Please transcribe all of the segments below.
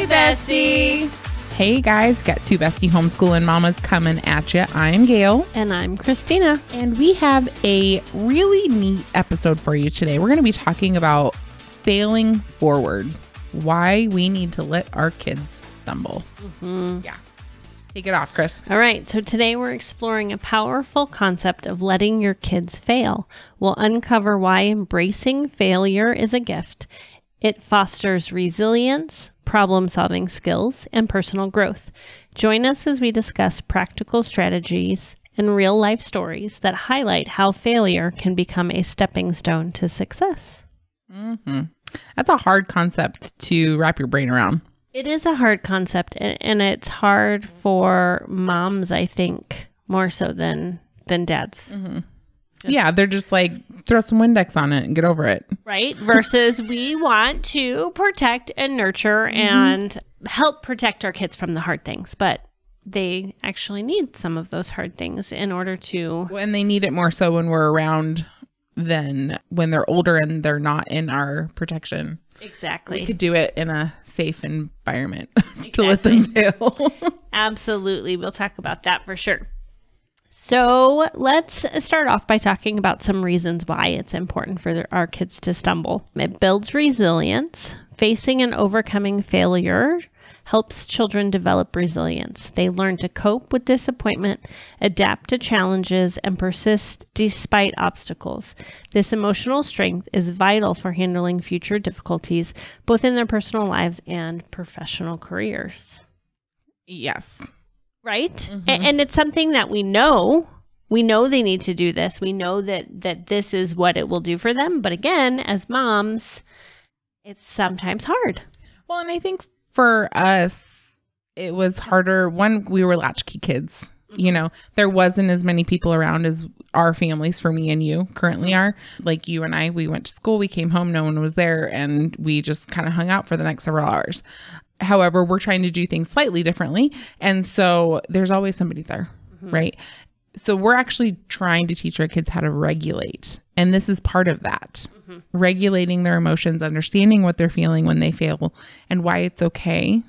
Hey, Bestie! Hey guys, got two Bestie homeschooling mamas coming at you. I'm Gail. And I'm Christina. And we have a really neat episode for you today. We're going to be talking about failing forward. Why we need to let our kids stumble. Mm-hmm. Yeah. Take it off, Chris. All right, so today we're exploring a powerful concept of letting your kids fail. We'll uncover why embracing failure is a gift. It fosters resilience, problem-solving skills, and personal growth. Join us as we discuss practical strategies and real-life stories that highlight how failure can become a stepping stone to success. Mm-hmm. That's a hard concept to wrap your brain around. It is a hard concept, and it's hard for moms, I think, more so than dads. Mm-hmm. Yeah, they're just like, throw some Windex on it and get over it. Right? Versus we want to protect and nurture and help protect our kids from the hard things. But they actually need some of those hard things in order to... And they need it more so when we're around than when they're older and they're not in our protection. Exactly. We could do it in a safe environment to let them fail. Absolutely. We'll talk about that for sure. So let's start off by talking about some reasons why it's important for our kids to stumble. It builds resilience. Facing and overcoming failure helps children develop resilience. They learn to cope with disappointment, adapt to challenges, and persist despite obstacles. This emotional strength is vital for handling future difficulties, both in their personal lives and professional careers. Yes. Right? Mm-hmm. And it's something that we know. We know they need to do this. We know that this is what it will do for them. But again, as moms, it's sometimes hard. Well, and I think for us, it was harder. One, we were latchkey kids. You know, there wasn't as many people around as our families, for me and you, currently are. Like you and I, we went to school, we came home, no one was there, and we just kind of hung out for the next several hours. However, we're trying to do things slightly differently, and so there's always somebody there, right? So we're actually trying to teach our kids how to regulate, and this is part of that. Regulating their emotions, understanding what they're feeling when they fail, and why it's okay,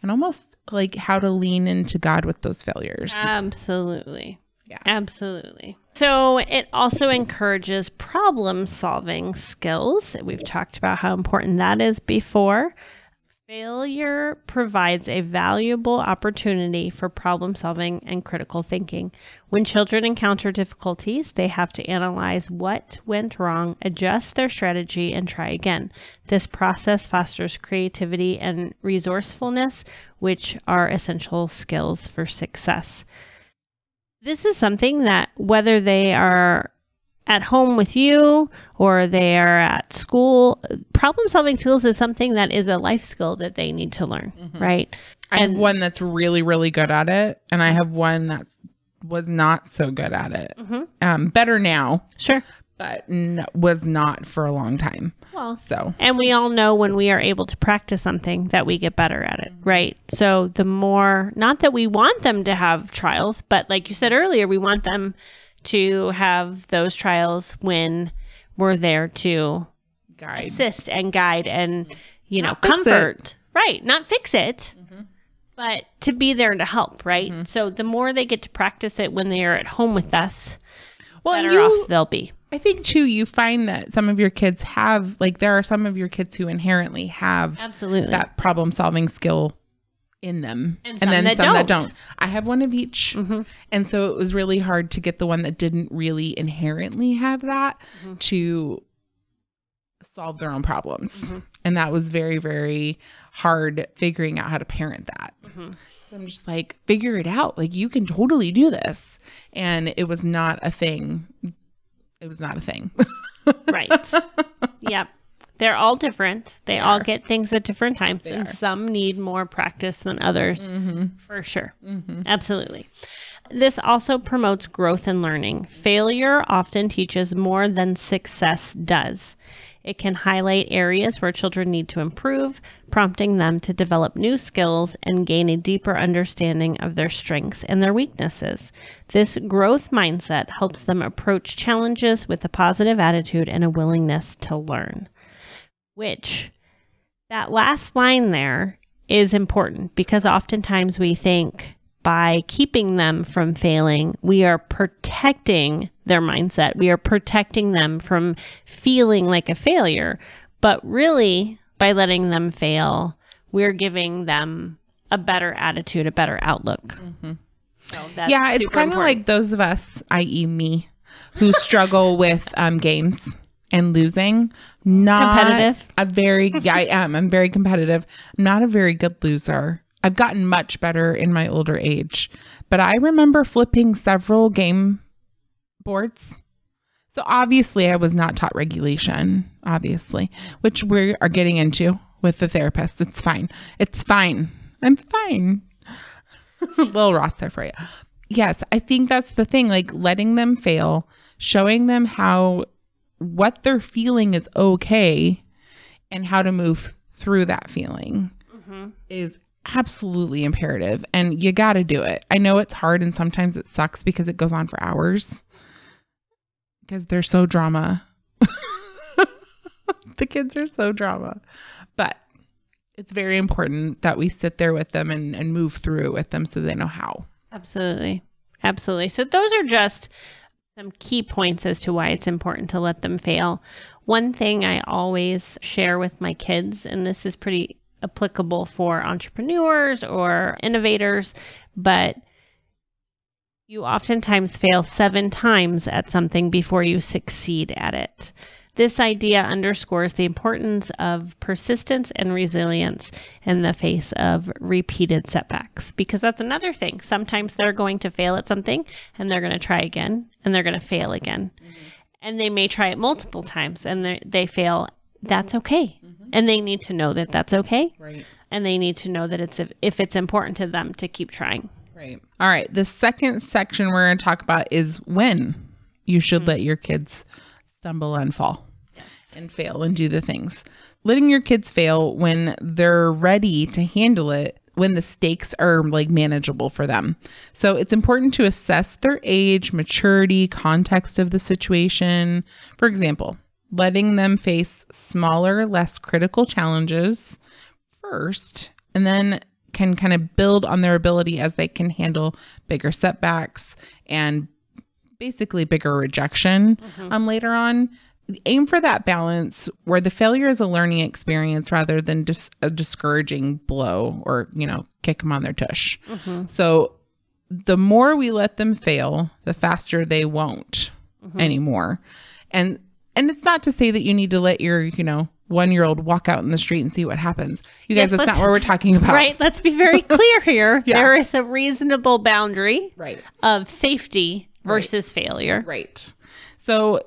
and almost like how to lean into God with those failures. Absolutely. Yeah. Absolutely. So it also encourages problem-solving skills. We've talked about how important that is before. Failure provides a valuable opportunity for problem solving and critical thinking. When children encounter difficulties, they have to analyze what went wrong, adjust their strategy, and try again. This process fosters creativity and resourcefulness, which are essential skills for success. This is something that whether they are at home with you or they are at school, problem-solving skills is something that is a life skill that they need to learn, right? I have one that's really, really good at it, and I have one that was not so good at it. Better now. Sure. But was not for a long time. Well, so. And we all know when we are able to practice something that we get better at it, right? So the more, not that we want them to have trials, but like you said earlier, we want them to have those trials when we're there to assist and guide and, you know, comfort. Right. Not fix it, but to be there to help, right? So the more they get to practice it when they are at home with us, better off they'll be. I think, too, you find that some of your kids have, like, there are some of your kids who inherently have that problem-solving skill in them, and then some that don't. I have one of each, and so it was really hard to get the one that didn't really inherently have that to solve their own problems, and that was very, very hard figuring out how to parent that. So I'm just like, figure it out. Like, you can totally do this, and it was not a thing. It was not a thing. Right. Yep. They're all different. They all get things at different times, and some need more practice than others, for sure. Absolutely. This also promotes growth and learning. Failure often teaches more than success does. It can highlight areas where children need to improve, prompting them to develop new skills and gain a deeper understanding of their strengths and their weaknesses. This growth mindset helps them approach challenges with a positive attitude and a willingness to learn. Which, that last line there is important because oftentimes we think by keeping them from failing, we are protecting their mindset. We are protecting them from feeling like a failure. But really, by letting them fail, we're giving them a better attitude, a better outlook. Mm-hmm. So that's yeah, it's kind of like those of us, i.e. me, who struggle with games and losing. Not competitive. I am. I'm very competitive. Not a very good loser. I've gotten much better in my older age, but I remember flipping several game boards. So obviously I was not taught regulation, obviously, which we are getting into with the therapist. It's fine. It's fine. I'm fine. Little Ross there for you. Yes, I think that's the thing, like letting them fail, showing them how what they're feeling is okay and how to move through that feeling is absolutely imperative, and you got to do it. I know it's hard and sometimes it sucks because it goes on for hours because they're so drama. The kids are so drama, but it's very important that we sit there with them and move through it with them so they know how. Absolutely. So those are just some key points as to why it's important to let them fail. One thing I always share with my kids, and this is pretty applicable for entrepreneurs or innovators, but you oftentimes fail 7 times at something before you succeed at it. This idea underscores the importance of persistence and resilience in the face of repeated setbacks, because that's another thing. Sometimes they're going to fail at something and they're going to try again and they're going to fail again. And they may try it multiple times and they fail. That's okay. And they need to know that that's okay. Right. And they need to know that if it's important to them to keep trying. Right. All right. The second section we're going to talk about is when you should let your kids stumble and fall and fail and do the things. Letting your kids fail when they're ready to handle it, when the stakes are like manageable for them. So it's important to assess their age, maturity, context of the situation. For example, letting them face smaller, less critical challenges first, and then can kind of build on their ability as they can handle bigger setbacks and basically bigger rejection later on. Aim for that balance where the failure is a learning experience rather than just a discouraging blow or, kick them on their tush. So the more we let them fail, the faster they won't anymore. And it's not to say that you need to let your, 1-year-old walk out in the street and see what happens. You guys, that's not what we're talking about. Right. Let's be very clear here. Yeah. There is a reasonable boundary of safety versus failure. Right. So,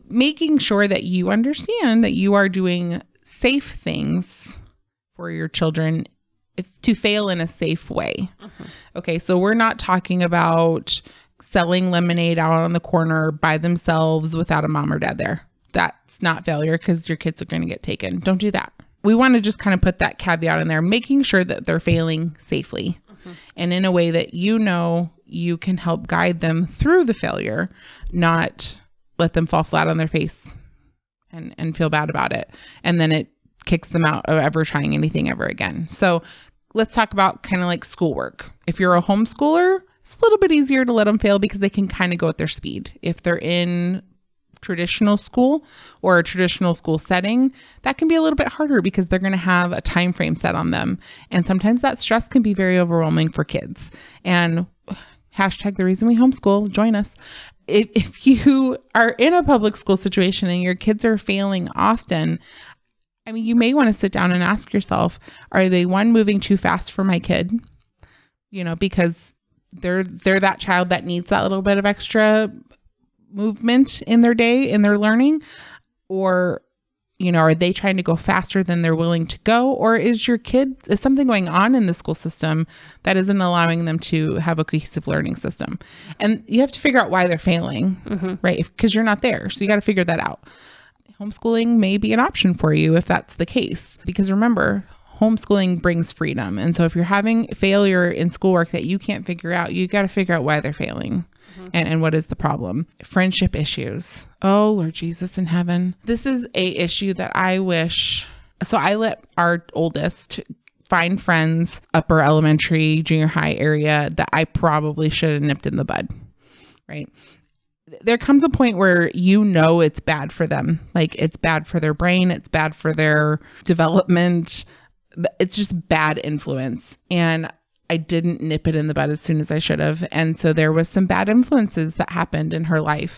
making sure that you understand that you are doing safe things for your children to fail in a safe way. Okay, so we're not talking about selling lemonade out on the corner by themselves without a mom or dad there. That's not failure because your kids are going to get taken. Don't do that. We want to just kind of put that caveat in there, making sure that they're failing safely and in a way that you can help guide them through the failure, not let them fall flat on their face and feel bad about it. And then it kicks them out of ever trying anything ever again. So let's talk about kind of like schoolwork. If you're a homeschooler, it's a little bit easier to let them fail because they can kind of go at their speed. If they're in traditional school or a traditional school setting, that can be a little bit harder because they're going to have a time frame set on them. And sometimes that stress can be very overwhelming for kids. And hashtag the reason we homeschool, join us. If you are in a public school situation and your kids are failing often, you may want to sit down and ask yourself, are they moving too fast for my kid? Because they're that child that needs that little bit of extra movement in their day, in their learning, or are they trying to go faster than they're willing to go? Or is something going on in the school system that isn't allowing them to have a cohesive learning system? And you have to figure out why they're failing, right? Because you're not there. So you got to figure that out. Homeschooling may be an option for you if that's the case, because remember, homeschooling brings freedom. And so if you're having failure in schoolwork that you can't figure out, you got to figure out why they're failing. And what is the problem? Friendship issues. Oh, Lord Jesus in heaven. This is a issue that I wish. So I let our oldest find friends, upper elementary, junior high area that I probably should have nipped in the bud, right? There comes a point where it's bad for them. Like, it's bad for their brain. It's bad for their development. It's just bad influence. And I didn't nip it in the bud as soon as I should have. And so there was some bad influences that happened in her life.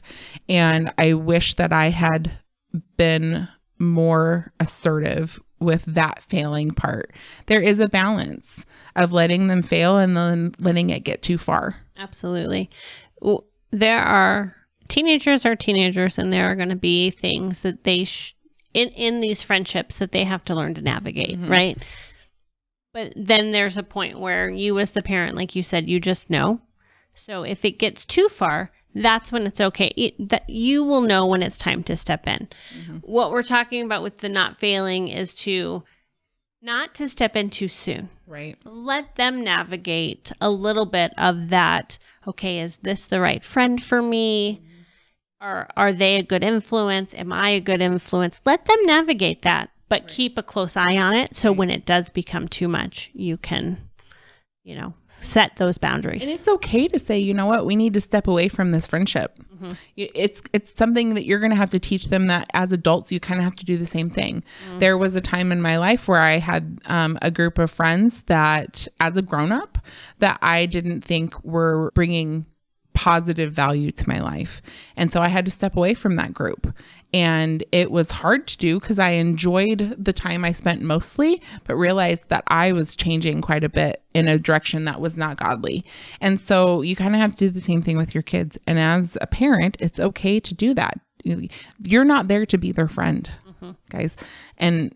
And I wish that I had been more assertive with that failing part. There is a balance of letting them fail and then letting it get too far. Absolutely. Teenagers are teenagers, and there are going to be things that they in these friendships that they have to learn to navigate, right? But then there's a point where you as the parent, like you said, you just know. So if it gets too far, that's when it's okay. That you will know when it's time to step in. What we're talking about with the not failing is not to step in too soon. Right. Let them navigate a little bit of that. Okay, is this the right friend for me? Are they a good influence? Am I a good influence? Let them navigate that, but keep a close eye on it. So when it does become too much, you can, set those boundaries. And it's okay to say, you know what, we need to step away from this friendship. It's something that you're going to have to teach them, that as adults, you kind of have to do the same thing. There was a time in my life where I had a group of friends that, as a grown-up, that I didn't think were bringing positive value to my life. And so I had to step away from that group. And it was hard to do because I enjoyed the time I spent mostly, but realized that I was changing quite a bit in a direction that was not godly. And so you kind of have to do the same thing with your kids. And as a parent, it's okay to do that. You're not there to be their friend, guys. And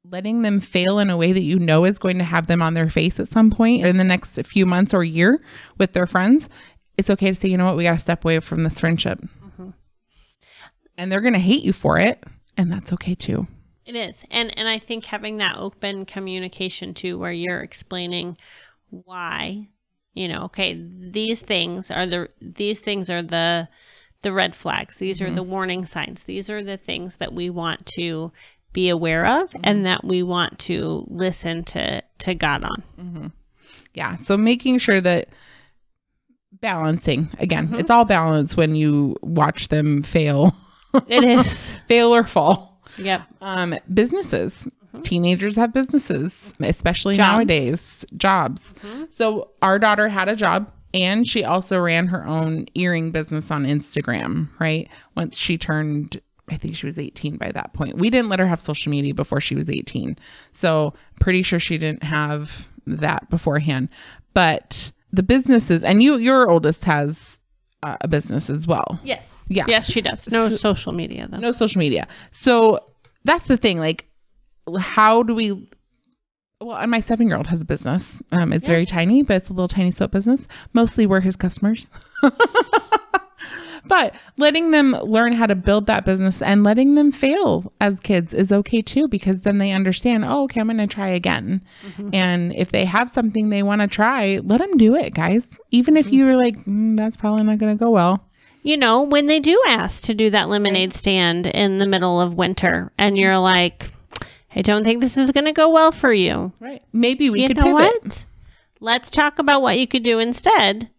letting them fail in a way that is going to have them on their face at some point in the next few months or year with their friends, it's okay to say, you know what, we got to step away from this friendship. And they're going to hate you for it. And that's okay too. It is. And I think having that open communication too, where you're explaining why, okay, these things are the red flags. These are the warning signs. These are the things that we want to be aware of and that we want to listen to God on. Yeah. So making sure that balancing, again, it's all balance when you watch them fail. It is. Fail or fall. Yep. Businesses. Teenagers have businesses, especially nowadays. Jobs. So our daughter had a job, and she also ran her own earring business on Instagram, right? Once she turned, I think she was 18 by that point. We didn't let her have social media before she was 18. So pretty sure she didn't have that beforehand. But the businesses, and your oldest has a business as well. Yes. Yeah. Yes, she does. No social media, though. No social media. So that's the thing. Like, how do we... Well, and my 7-year-old has a business. It's very tiny, but it's a little tiny soap business. Mostly we're his customers. But letting them learn how to build that business and letting them fail as kids is okay too, because then they understand, oh, okay, I'm going to try again. And if they have something they want to try, let them do it, guys. Even if you're like, that's probably not going to go well. When they do ask to do that lemonade stand in the middle of winter and you're like, I don't think this is going to go well for you. Right. Maybe we could pivot. What? Let's talk about what you could do instead.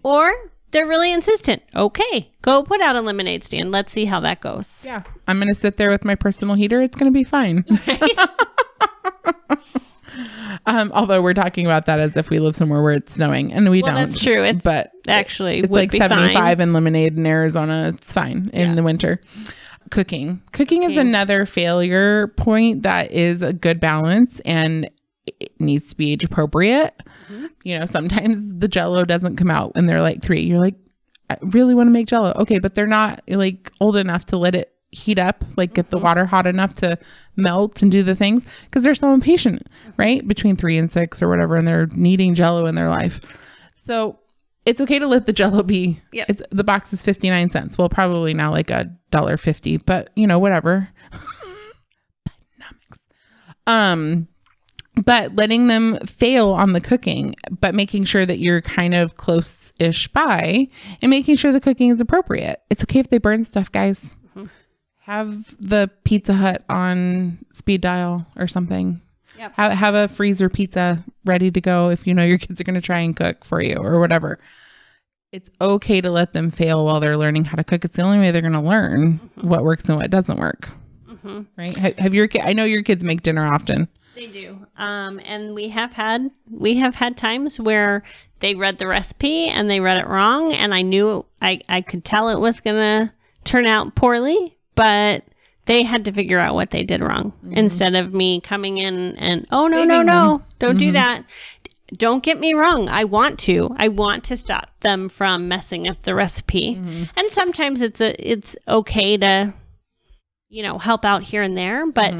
Or they're really insistent. Okay, go put out a lemonade stand. Let's see how that goes. Yeah. I'm going to sit there with my personal heater. It's going to be fine. Right? Although we're talking about that as if we live somewhere where it's snowing, and we don't. That's true. It's like 75 in Lemonade in Arizona. It's fine in the winter. Cooking is another failure point that is a good balance, and it needs to be age appropriate. Sometimes the Jell-O doesn't come out when they're like 3. You're like, I really want to make Jell-O. Okay, but they're not like old enough to let it heat up, like get the water hot enough to melt and do the things, because they're so impatient, right? Between 3 and 6 or whatever, and they're needing Jell-O in their life. So it's okay to let the Jell-O be. Yep. The box is 59 cents. Well, probably now like $1.50, but whatever. But letting them fail on the cooking, but making sure that you're kind of close-ish by, and making sure the cooking is appropriate. It's okay if they burn stuff, guys. Have the Pizza Hut on speed dial or something. Yep. Have a freezer pizza ready to go if you know your kids are going to try and cook for you or whatever. It's okay to let them fail while they're learning how to cook. It's the only way they're going to learn what works and what doesn't work. Right? Have your I know your kids make dinner often. They do. And we have had times where they read the recipe and they read it wrong, and I knew I could tell it was going to turn out poorly, but they had to figure out what they did wrong instead of me coming in and, oh, no, don't do that. Don't get me wrong. I want to stop them from messing up the recipe. And sometimes it's okay to, help out here and there, but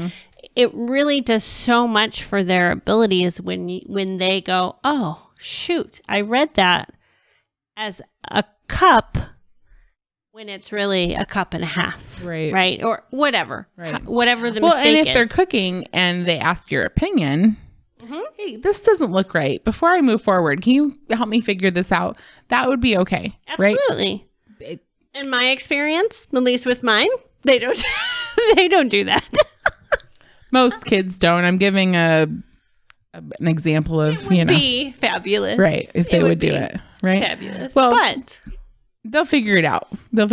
it really does so much for their abilities when they go, oh, shoot, I read that as a cup when it's really a cup and a half. Right? Or whatever. Right. Whatever the mistake is. Well, and if they're cooking and they ask your opinion, hey, this doesn't look right. Before I move forward, can you help me figure this out? That would be okay. Absolutely. Right? In my experience, at least with mine, they don't they don't do that. Most kids don't. I'm giving an example of, it would be fabulous. Right, if they would do it. Right? Fabulous. Well, but they'll figure it out. But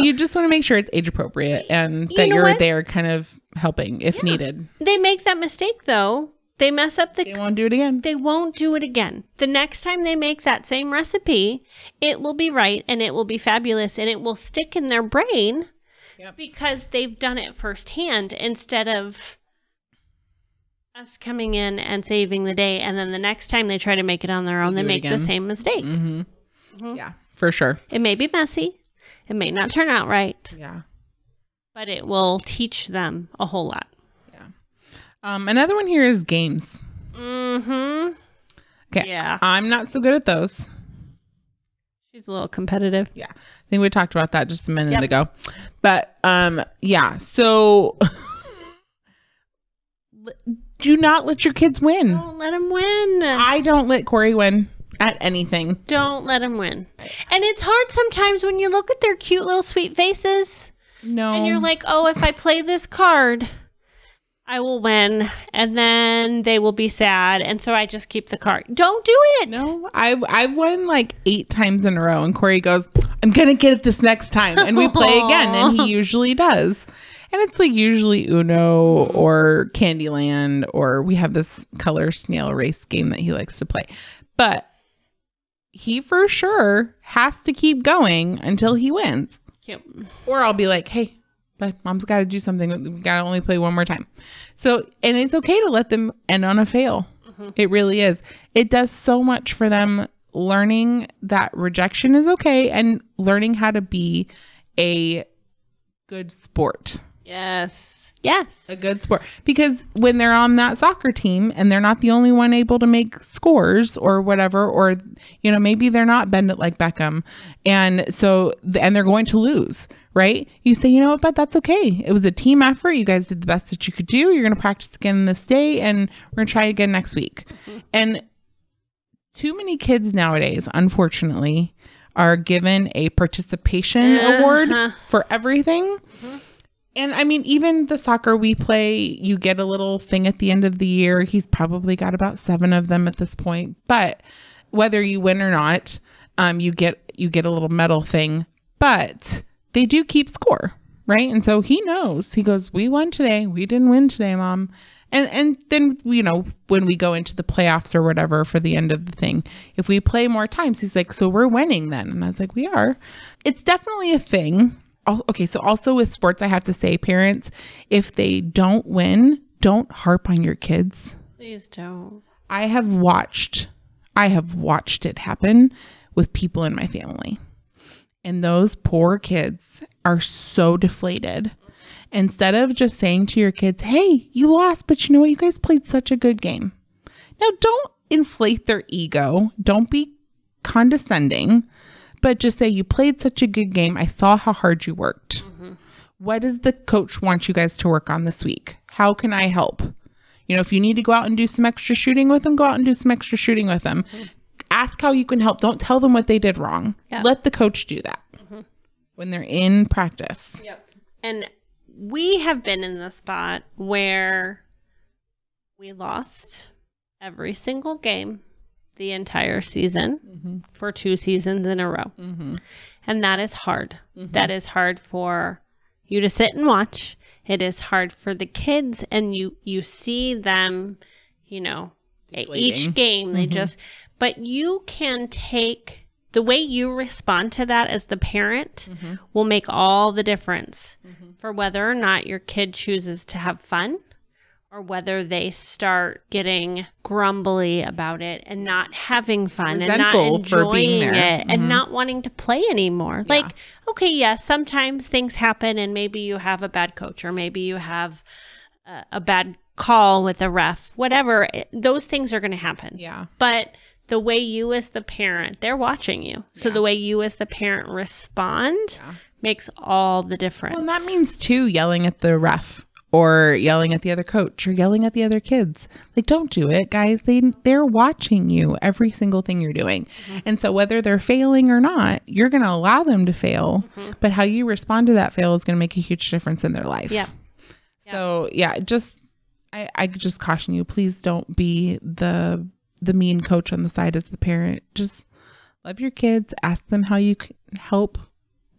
you just want to make sure it's age appropriate and that you're there kind of helping if needed. They make that mistake, though. They mess up They won't do it again. They won't do it again. The next time they make that same recipe, it will be right and it will be fabulous and it will stick in their brain because they've done it firsthand instead of us coming in and saving the day, and then the next time they try to make it on their own, they make the same mistake. Yeah, for sure. It may be messy. It may not turn out right. Yeah. But it will teach them a whole lot. Yeah. Another one here is games. Okay. Yeah. I'm not so good at those. She's a little competitive. Yeah. I think we talked about that just a minute ago. But, yeah. So... do not let your kids win. Don't let them win. I don't let Corey win at anything. Don't let them win. And it's hard sometimes when you look at their cute little sweet faces. No. And you're like, oh, if I play this card, I will win. And then they will be sad. And so I just keep the card. Don't do it. No. I've won like 8 times in a row. And Corey goes, I'm going to get it this next time. And we play again. And he usually does. And it's like usually Uno or Candyland, or we have this color snail race game that he likes to play. But he for sure has to keep going until he wins. Yep. Or I'll be like, hey, but Mom's got to do something. We got to only play one more time. So, and it's okay to let them end on a fail. It really is. It does so much for them learning that rejection is okay and learning how to be a good sport. Yes. A good sport. Because when they're on that soccer team and they're not the only one able to make scores or whatever, or, maybe they're not bend it like Beckham. And so, and they're going to lose, right? You say, you know what, but that's okay. It was a team effort. You guys did the best that you could do. You're going to practice again this day and we're going to try again next week. And too many kids nowadays, unfortunately, are given a participation award for everything. And I mean, even the soccer we play, you get a little thing at the end of the year. He's probably got about 7 of them at this point. But whether you win or not, you get a little medal thing. But they do keep score, right? And so he knows. He goes, we won today. We didn't win today, Mom. And then, when we go into the playoffs or whatever for the end of the thing, if we play more times, he's like, so we're winning then. And I was like, we are. It's definitely a thing. Okay, so also with sports, I have to say, parents, if they don't win, don't harp on your kids. Please don't. I have watched it happen with people in my family. And those poor kids are so deflated. Instead of just saying to your kids, hey, you lost, but you know what? You guys played such a good game. Now, don't inflate their ego. Don't be condescending. But just say, you played such a good game. I saw how hard you worked. What does the coach want you guys to work on this week? How can I help? If you need to go out and do some extra shooting with them, go out and do some extra shooting with them. Ask how you can help. Don't tell them what they did wrong. Let the coach do that when they're in practice. And we have been in the spot where We lost every single game the entire season for 2 seasons in a row. And that is hard. That is hard for you to sit and watch. It is hard for the kids, and you see them, each game, they but you can take, the way you respond to that as the parent will make all the difference for whether or not your kid chooses to have fun or whether they start getting grumbly about it and not having fun and not enjoying it and not wanting to play anymore. Yeah. Like, okay, yes, sometimes things happen and maybe you have a bad coach or maybe you have a bad call with a ref, whatever. Those things are going to happen. Yeah. But the way you as the parent, they're watching you. So the way you as the parent respond makes all the difference. Well, and that means, too, yelling at the ref or yelling at the other coach or yelling at the other kids. Like, don't do it, guys. They're watching you, every single thing you're doing. And so whether they're failing or not, you're going to allow them to fail. But how you respond to that fail is going to make a huge difference in their life. Yeah. So, I just caution you, please don't be the mean coach on the side as the parent. Just love your kids. Ask them how you can help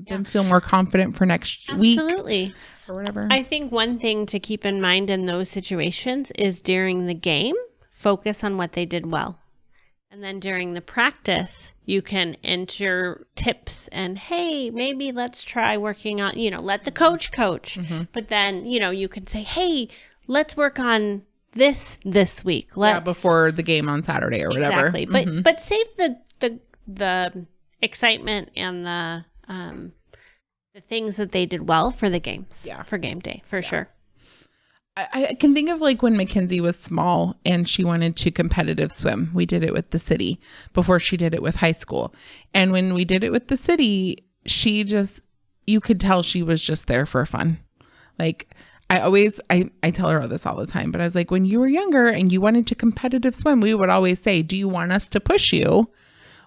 them feel more confident for next week. Absolutely. Or whatever. I think one thing to keep in mind in those situations is during the game, focus on what they did well. And then during the practice, you can enter tips and, hey, maybe let's try working on, let the coach coach. But then, you can say, hey, let's work on this week. Before the game on Saturday or whatever. Exactly. But save the excitement and the things that they did well for the games. Yeah. For game day, for sure. I can think of like when Mackenzie was small and she wanted to competitive swim. We did it with the city before she did it with high school. And when we did it with the city, you could tell she was just there for fun. Like, I tell her this all the time, but I was like, when you were younger and you wanted to competitive swim, we would always say, do you want us to push you?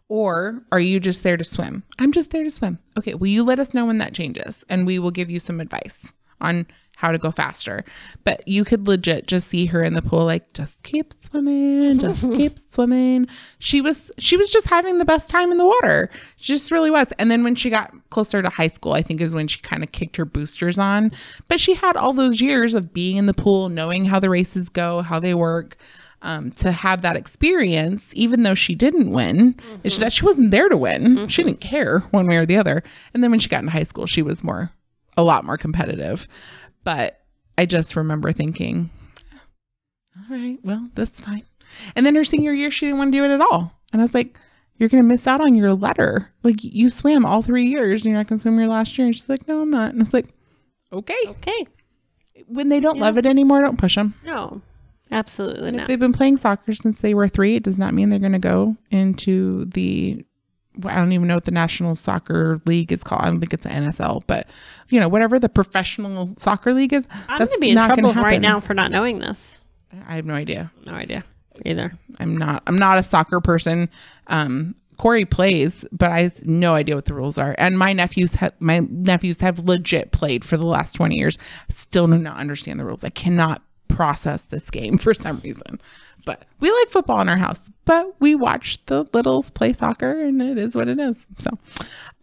Or are you just there to swim? I'm just there to swim. Okay, will you let us know when that changes? And we will give you some advice on how to go faster. But you could legit just see her in the pool, like, just keep swimming, just keep swimming. She was just having the best time in the water. She just really was. And then when she got closer to high school, I think is when she kind of kicked her boosters on. But she had all those years of being in the pool, knowing how the races go, how they work. To have that experience, even though she didn't win, is that she wasn't there to win. She didn't care one way or the other. And then when she got in high school, she was a lot more competitive. But I just remember thinking, all right, well, that's fine. And then her senior year, she didn't want to do it at all. And I was like, you're going to miss out on your letter. Like, you swam all 3 years and you're not going to swim your last year. And she's like, no, I'm not. And I was like, okay. When they don't love it anymore, don't push them. No. Absolutely not. If they've been playing soccer since they were 3, it does not mean they're going to go into I don't even know what the National Soccer League is called. I don't think it's the NSL, but whatever the professional soccer league is. I'm going to be in trouble right now for not knowing this. I have no idea. No idea either. I'm not a soccer person. Corey plays, but I have no idea what the rules are. And my nephews have legit played for the last 20 years. Still do not understand the rules. I cannot process this game for some reason. But we like football in our house, but we watch the littles play soccer, and it is what it is. So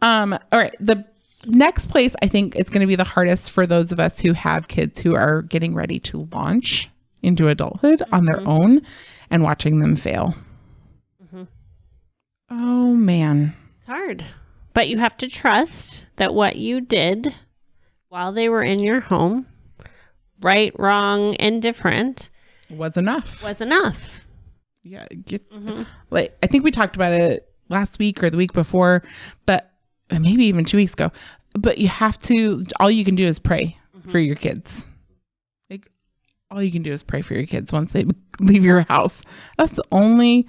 all right, the next place I think is going to be the hardest for those of us who have kids who are getting ready to launch into adulthood on their own and watching them fail. Oh man, it's hard, but you have to trust that what you did while they were in your home, right, wrong, indifferent, was enough. Yeah. Like, I think we talked about it last week or the week before, but maybe even 2 weeks ago. But you have to, all you can do is pray for your kids. Like, all you can do is pray for your kids once they leave your house. That's the only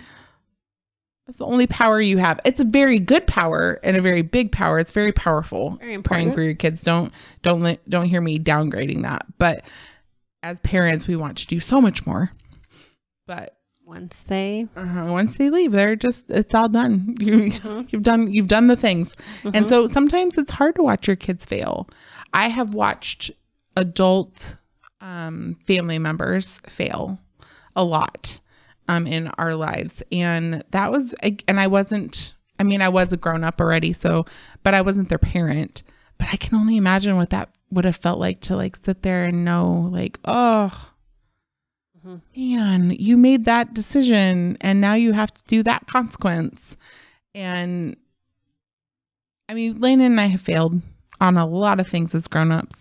power you have. It's a very good power and a very big power. It's very powerful. Very important. Praying for your kids. Don't hear me downgrading that. But as parents, we want to do so much more. But once they leave, it's all done. You've done the things. And so sometimes it's hard to watch your kids fail. I have watched adult family members fail a lot in our lives. And that was, and I was a grown up already, but I wasn't their parent. But I can only imagine what that would have felt like to like sit there and know like, oh, man, you made that decision and now you have to do that consequence. And I mean, Lena and I have failed on a lot of things as grown-ups,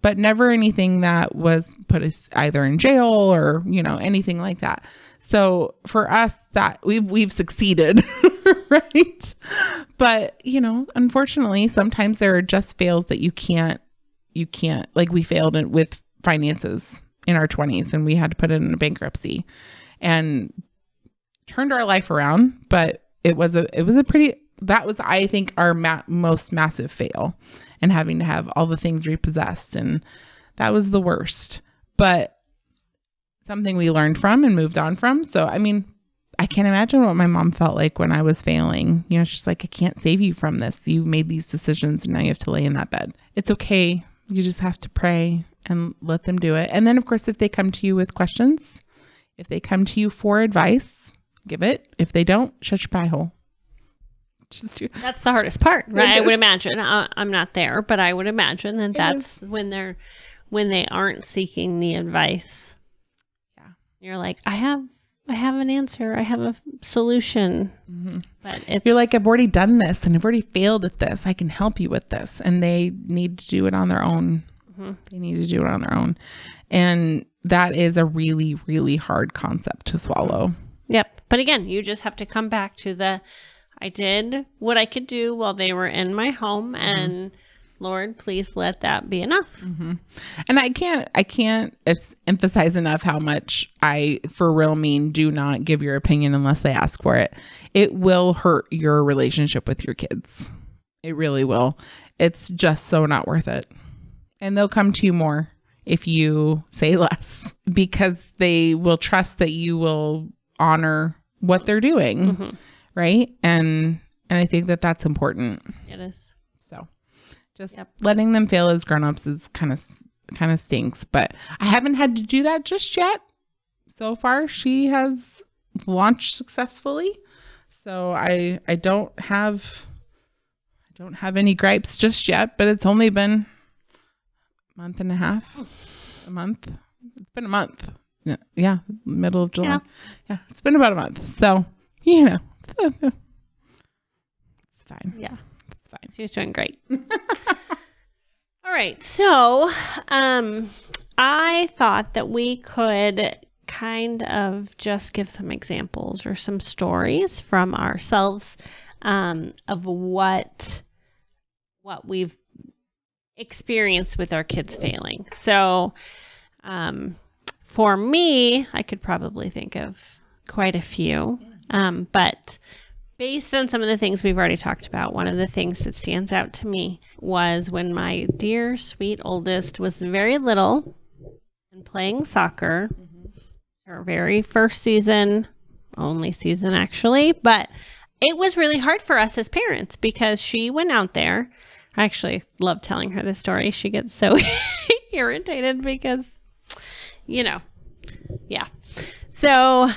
but never anything that was put us either in jail or, anything like that. So for us, that we've succeeded, right? But, unfortunately, sometimes there are just fails that you can't, like we failed with finances in our 20s and we had to put it in a bankruptcy and turned our life around. But it was I think our most massive fail, and having to have all the things repossessed. And that was the worst, but something we learned from and moved on from. So, I mean, I can't imagine what my mom felt like when I was failing. She's like, I can't save you from this. You made these decisions and now you have to lay in that bed. It's okay. You just have to pray and let them do it. And then, of course, if they come to you with questions, if they come to you for advice, give it. If they don't, shut your pie hole. That's the hardest part, right? I would imagine. I'm not there, but I would imagine that that's when they aren't seeking the advice. Yeah, you're like, I have an answer. I have a solution. Mm-hmm. But you're like, I've already done this and I've already failed at this. I can help you with this, and they need to do it on their own. Mm-hmm. They need to do it on their own, and that is a really, really hard concept to swallow. Yep. But again, you just have to come back to I did what I could do while they were in my home, and Lord, please let that be enough. Mm-hmm. And I can't emphasize enough how much I, for real, mean do not give your opinion unless they ask for it. It will hurt your relationship with your kids. It really will. It's just so not worth it. And they'll come to you more if you say less, because they will trust that you will honor what they're doing. Mm-hmm. Right. And I think that that's important. It is. So just letting them fail as grown-ups is kind of stinks, but I haven't had to do that just yet. So far, she has launched successfully. So I don't have any gripes just yet, but it's only been a month and a half. A month. It's been a month. Yeah. Middle of July. Yeah. It's been about a month. So, it's fine. Yeah. It's fine. She's doing great. All right. So, I thought that we could kind of just give some examples or some stories from ourselves of what we've experienced with our kids failing. So, for me, I could probably think of quite a few. But based on some of the things we've already talked about, one of the things that stands out to me was when my dear, sweet oldest was very little and playing soccer, her very first season, only season actually, but it was really hard for us as parents because she went out there. I actually love telling her this story. She gets so irritated because, yeah. So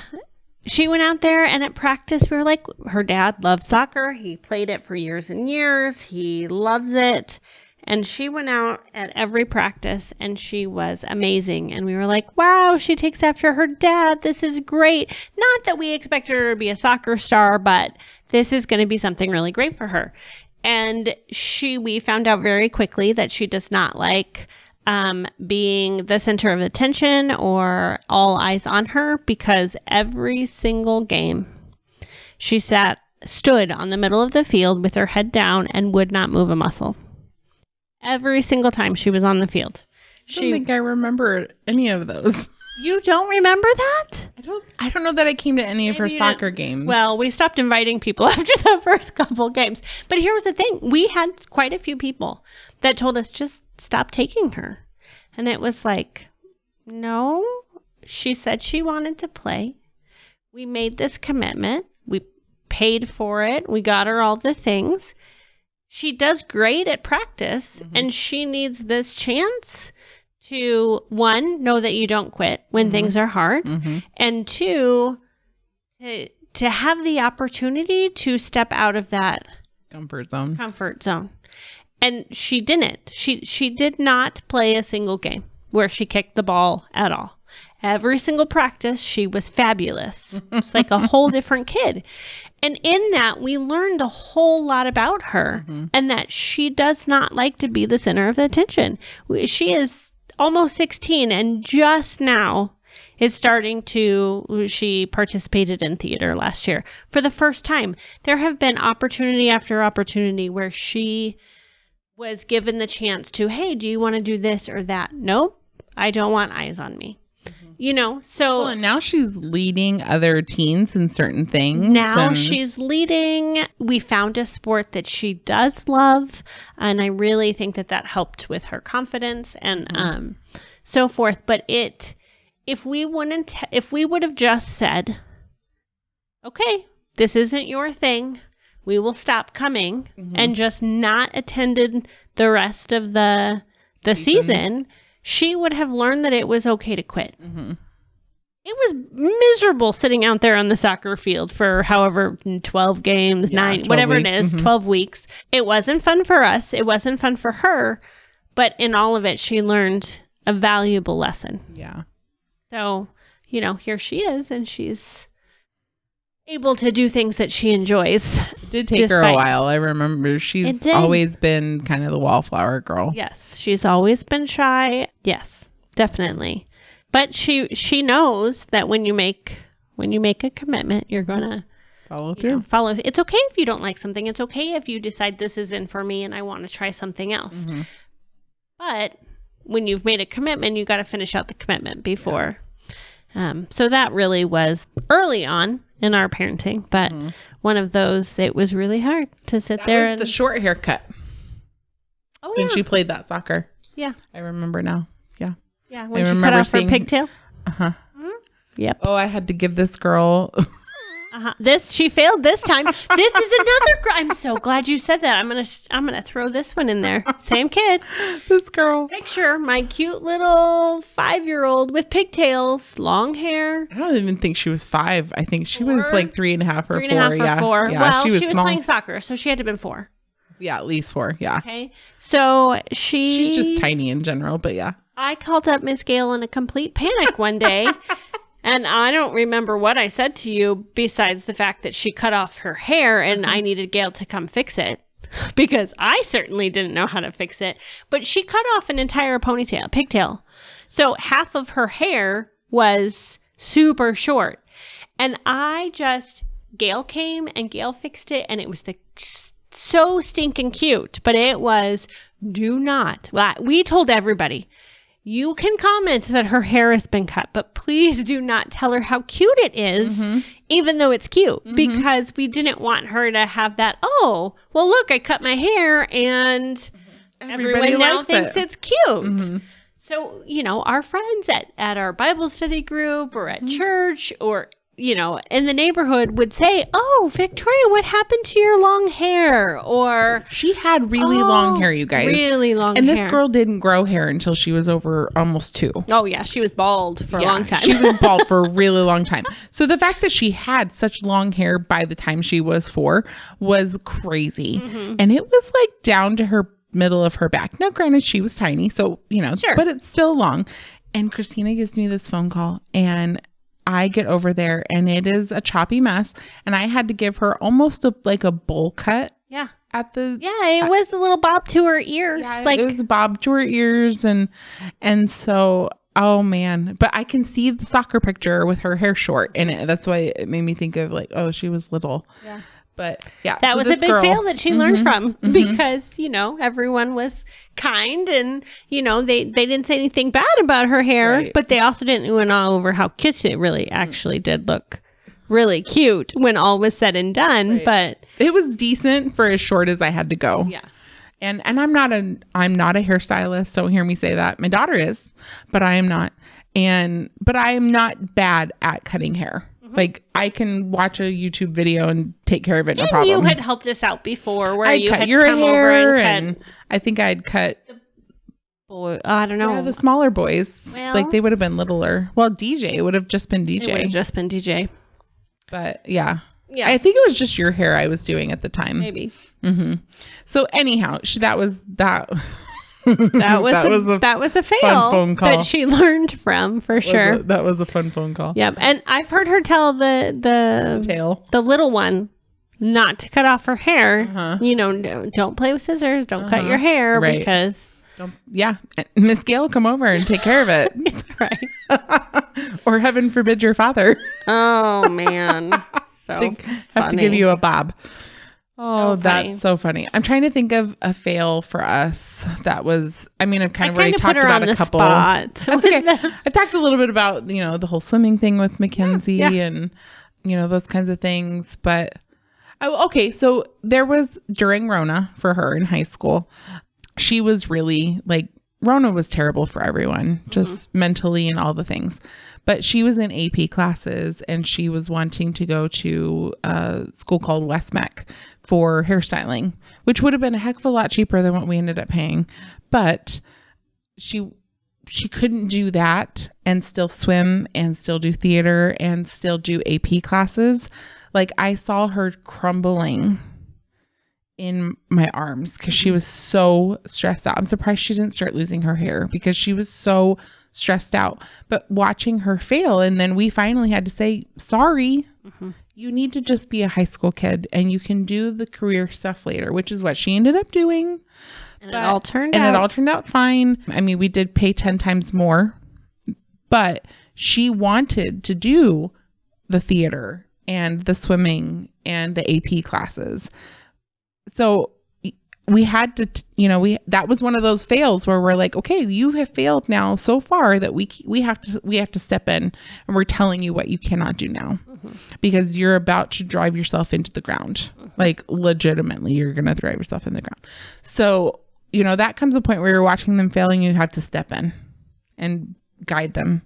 she went out there, and at practice, we were like, her dad loves soccer. He played it for years and years. He loves it. And she went out at every practice, and she was amazing. And we were like, wow, she takes after her dad. This is great. Not that we expected her to be a soccer star, but this is going to be something really great for her. And we found out very quickly that she does not like being the center of attention or all eyes on her, because every single game she stood on the middle of the field with her head down and would not move a muscle. Every single time she was on the field. I don't think I remember any of those. You don't remember that? I don't know that I came to any of her soccer games. Well, we stopped inviting people after the first couple games. But here's the thing. We had quite a few people that told us just stop taking her. And it was like, no, she said she wanted to play. We made this commitment. We paid for it. We got her all the things. She does great at practice, and she needs this chance to, one, know that you don't quit when things are hard, and two, to have the opportunity to step out of that comfort zone. And she didn't. She did not play a single game where she kicked the ball at all. Every single practice, she was fabulous. It's like a whole different kid. And in that, we learned a whole lot about her, and that she does not like to be the center of attention. She is almost 16, and just now is starting to, she participated in theater last year for the first time. There have been opportunity after opportunity where she was given the chance to, hey, do you want to do this or that? Nope, I don't want eyes on me. You know, so... Well, and now she's leading other teens in certain things. Now she's leading. We found a sport that she does love, and I really think that helped with her confidence and so forth. But if we would have just said, okay, this isn't your thing, we will stop coming, and just not attended the rest of the season, she would have learned that it was okay to quit. It was miserable sitting out there on the soccer field for however 12 games, 9, 12 whatever weeks. It is, 12 weeks. It wasn't fun for us. It wasn't fun for her. But in all of it, she learned a valuable lesson. Yeah. So, you know, here she is, and she's able to do things that she enjoys. It did take her a while. I remember she's always been kind of the wallflower girl. Yes, she's always been shy. Yes, definitely. But she knows that when you make a commitment, you're gonna follow through. Follow. It's okay if you don't like something. It's okay if you decide this isn't for me and I want to try something else. But when you've made a commitment, you got to finish out the commitment before. Yeah. So that really was early on in our parenting, but one of those, it was really hard to sit there. That was the short haircut. Oh, when she played that soccer. Yeah. I remember now. Yeah. Yeah, when she cut off her pigtail. Yep. Oh, I had to give this girl... She failed this time. This is another girl. I'm so glad you said that. I'm gonna throw this one in there. Same kid. This girl. Picture my cute little 5-year-old with pigtails, long hair. I don't even think she was 5. I think she was like 3.5 or 4. 3.5 or 4. Yeah, well, she was small. playing soccer, so she had to have been 4. Yeah, at least 4. Yeah. Okay. So she's just tiny in general, but yeah. I called up Miss Gail in a complete panic one day. And I don't remember what I said to you besides the fact that she cut off her hair and I needed Gail to come fix it because I certainly didn't know how to fix it. But she cut off an entire pigtail. So half of her hair was super short. And Gail came and Gail fixed it, and it was so stinking cute. But it was, we told everybody, you can comment that her hair has been cut, but please do not tell her how cute it is, even though it's cute, because we didn't want her to have that, oh, well, look, I cut my hair, and everyone now thinks it's cute. So, you know, our friends at our Bible study group or at church or, you know, in the neighborhood would say, oh, Victoria, what happened to your long hair? Or she had really long hair, you guys. Really long hair. And this girl didn't grow hair until she was over almost 2. Oh, yeah. She was bald for a long time. She was bald for a really long time. So the fact that she had such long hair by the time she was 4 was crazy. And it was like down to her middle of her back. Now, granted, she was tiny, so, you know, but it's still long. And Christina gives me this phone call, and I get over there, and it is a choppy mess, and I had to give her almost like a bowl cut. Yeah. It was a little bob to her ears. Yeah, it was a bob to her ears, and so, oh man. But I can see the soccer picture with her hair short, and that's why it made me think of like, oh, she was little. Yeah. But yeah, that was a big fail that she learned from because, you know, everyone was kind and, you know, they didn't say anything bad about her hair, but they also didn't went all over how cute it really actually did look really cute when all was said and done. But it was decent for as short as I had to go. Yeah. And I'm not a hairstylist. Don't hear me say that. My daughter is, but I am not. But I am not bad at cutting hair. Like, I can watch a YouTube video and take care of it, no problem. You had helped us out before where you had your come hair over and cut. I think I'd cut boy, I don't know. Yeah, the smaller boys. Well, like, they would have been littler. Well, DJ would have just been DJ. It would have just been DJ. But, yeah. Yeah. I think it was just your hair I was doing at the time. Maybe. Mm-hmm. So, anyhow, that was that. That was a fail fun phone call that she learned from, for sure. That was a fun phone call. Yep. And I've heard her tell the tail, the little one, not to cut off her hair. You know, don't play with scissors. Don't cut your hair, right. because. Yeah, Miss Gail, come over and take care of it. Right. Or heaven forbid your father. Oh man, have to give you a bob. Oh, so that's so funny. I'm trying to think of a fail for us that was, I mean, I've kind of already talked about a couple. That's okay. I've talked a little bit about, the whole swimming thing with Mackenzie and, those kinds of things. But, okay, so there was, during Rona for her in high school, she was really, Rona was terrible for everyone, just mentally and all the things. But she was in AP classes, and she was wanting to go to a school called West Mech for hairstyling, which would have been a heck of a lot cheaper than what we ended up paying. But she couldn't do that and still swim and still do theater and still do AP classes. I saw her crumbling in my arms because she was so stressed out. I'm surprised she didn't start losing her hair because she was so stressed out. But watching her fail, and then we finally had to say, sorry, you need to just be a high school kid and you can do the career stuff later, which is what she ended up doing. And it all turned out fine. I mean, we did pay 10 times more, but she wanted to do the theater and the swimming and the AP classes. So we had to, that was one of those fails where we're like, okay, you have failed now so far that we have to step in, and we're telling you what you cannot do now because you're about to drive yourself into the ground. Legitimately, you're going to drive yourself in the ground. So, that comes a point where you're watching them failing, you have to step in and guide them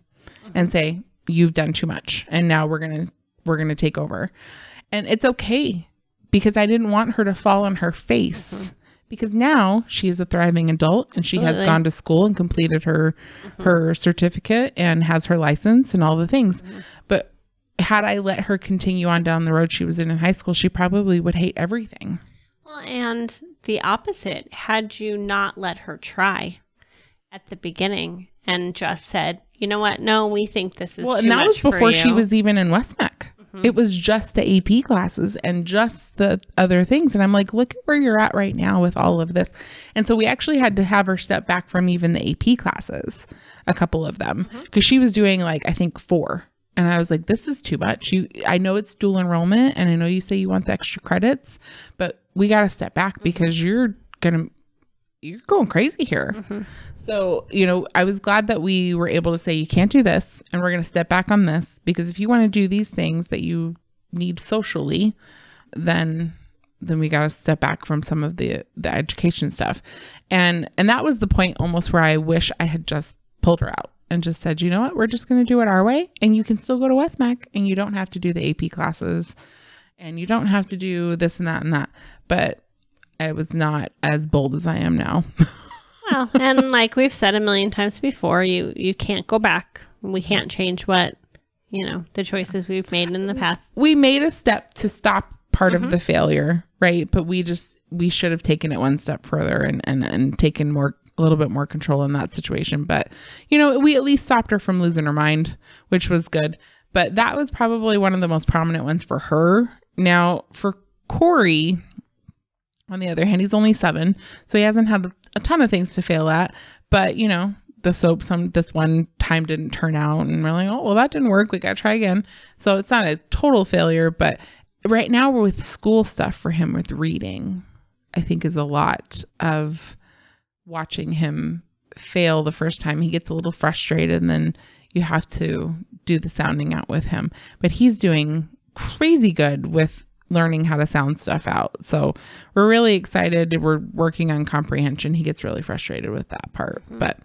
and say, you've done too much. And now we're going to take over. And it's okay. Because I didn't want her to fall on her face. Because now she is a thriving adult and she has gone to school and completed her certificate and has her license and all the things. But had I let her continue on down the road she was in high school, she probably would hate everything. Well, and the opposite, had you not let her try at the beginning and just said, you know what, no, we think this is too much for you. Well, and that was before she was even in West Mech. It was just the AP classes and just the other things. And I'm like, look at where you're at right now with all of this. And so we actually had to have her step back from even the AP classes, a couple of them, because she was doing I think 4. And I was like, this is too much. I know it's dual enrollment and I know you say you want the extra credits, but we got to step back because you're going crazy here. So, I was glad that we were able to say, you can't do this and we're going to step back on this, because if you want to do these things that you need socially, then we got to step back from some of the education stuff. And that was the point almost where I wish I had just pulled her out and just said, you know what, we're just going to do it our way, and you can still go to West Mech and you don't have to do the AP classes and you don't have to do this and that and that. But I was not as bold as I am now. Well, and like we've said a million times before, you can't go back. We can't change what, the choices we've made in the past. We made a step to stop part of the failure, right? But we should have taken it one step further and taken a little bit more control in that situation. But, we at least stopped her from losing her mind, which was good. But that was probably one of the most prominent ones for her. Now, for Corey, on the other hand, he's only 7, so he hasn't had a ton of things to fail at. But, the soap this one time didn't turn out, and we're like, oh, well, that didn't work. We got to try again. So it's not a total failure, but right now we're with school stuff for him with reading, I think is a lot of watching him fail the first time. He gets a little frustrated, and then you have to do the sounding out with him. But he's doing crazy good with learning how to sound stuff out. So we're really excited. We're working on comprehension. He gets really frustrated with that part. But,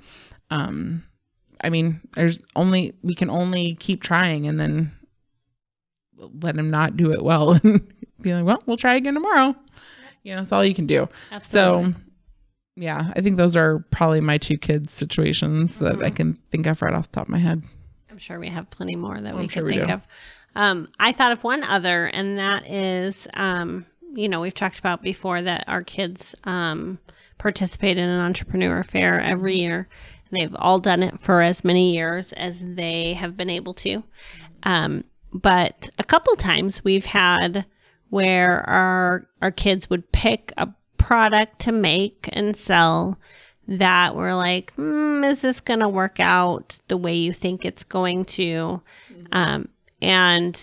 we can only keep trying and then let him not do it well and be like, well, we'll try again tomorrow. That's all you can do. Absolutely. So Yeah, I think those are probably my 2 kids situations that I can think of right off the top of my head. I'm sure we have plenty more that we sure could we think do. of. I thought of one other, and that is, we've talked about before that our kids participate in an entrepreneur fair every year. They've all done it for as many years as they have been able to. But a couple times we've had where our kids would pick a product to make and sell that we're like, is this going to work out the way you think it's going to? And,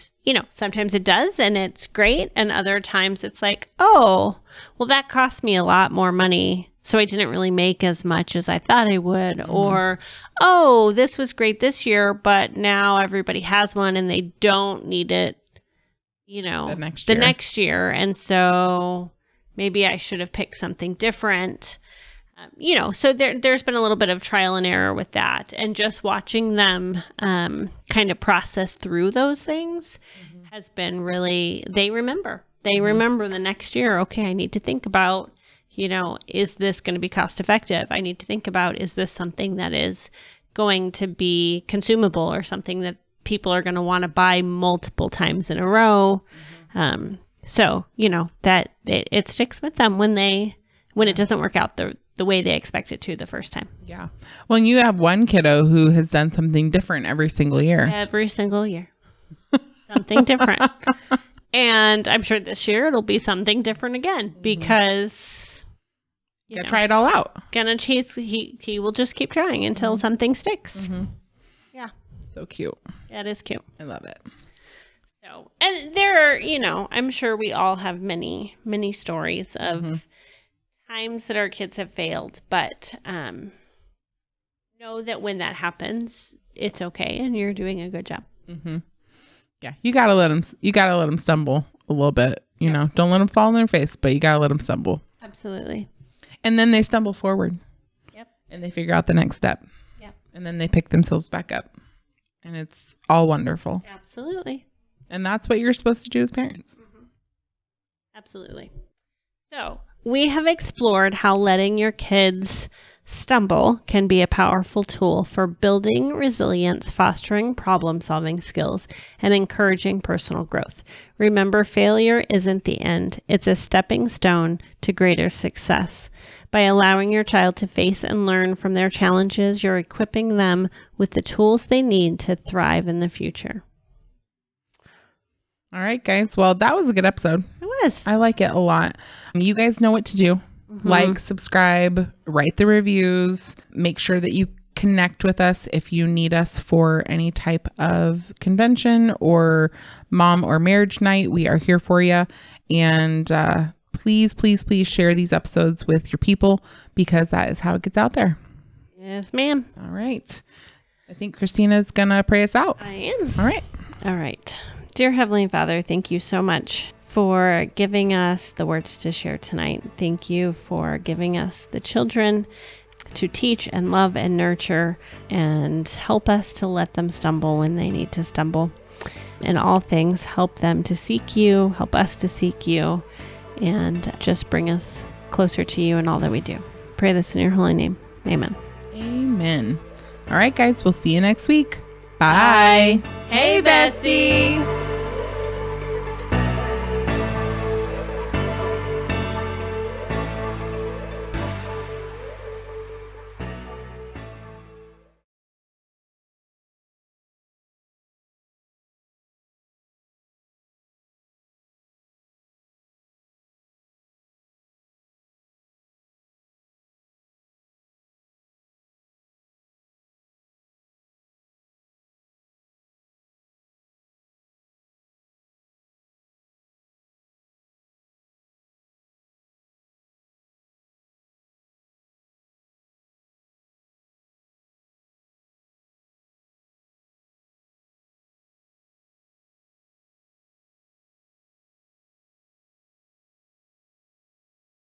sometimes it does and it's great. And other times it's like, oh, well, that cost me a lot more money. So I didn't really make as much as I thought I would. Or, oh, this was great this year, but now everybody has one and they don't need it, the next year. And so maybe I should have picked something different. So there's been a little bit of trial and error with that. And just watching them kind of process through those things has been really, they remember. They remember the next year, okay, I need to think about, is this going to be cost effective? I need to think about, is this something that is going to be consumable or something that people are going to want to buy multiple times in a row? So, that it sticks with them when it doesn't work out the way they expect it to the first time. Yeah. Well, and you have one kiddo who has done something different every single year. Every single year. Something different. And I'm sure this year it'll be something different again because try it all out. He will just keep trying until something sticks. Yeah. So cute. That is cute. I love it. So, and there are, I'm sure we all have many, many stories of times that our kids have failed, but know that when that happens, it's okay, and you're doing a good job. Yeah, you gotta let them stumble a little bit. Don't let them fall on their face, but you gotta let them stumble. Absolutely. And then they stumble forward. Yep. And they figure out the next step. Yep. And then they pick themselves back up, and it's all wonderful. Absolutely. And that's what you're supposed to do as parents. Absolutely. So, we have explored how letting your kids stumble can be a powerful tool for building resilience, fostering problem-solving skills, and encouraging personal growth. Remember, failure isn't the end. It's a stepping stone to greater success. By allowing your child to face and learn from their challenges, you're equipping them with the tools they need to thrive in the future. All right, guys. Well, that was a good episode. It was. I like it a lot. You guys know what to do. Like, subscribe, write the reviews. Make sure that you connect with us if you need us for any type of convention or mom or marriage night. We are here for you. And please, please, please share these episodes with your people because that is how it gets out there. Yes, ma'am. All right. I think Christina's going to pray us out. I am. All right. All right. Dear Heavenly Father, thank you so much for giving us the words to share tonight. Thank you for giving us the children to teach and love and nurture and help us to let them stumble when they need to stumble. In all things, help them to seek you, help us to seek you, and just bring us closer to you in all that we do. Pray this in your holy name. Amen. Amen. All right, guys. We'll see you next week. Bye. Hey, bestie.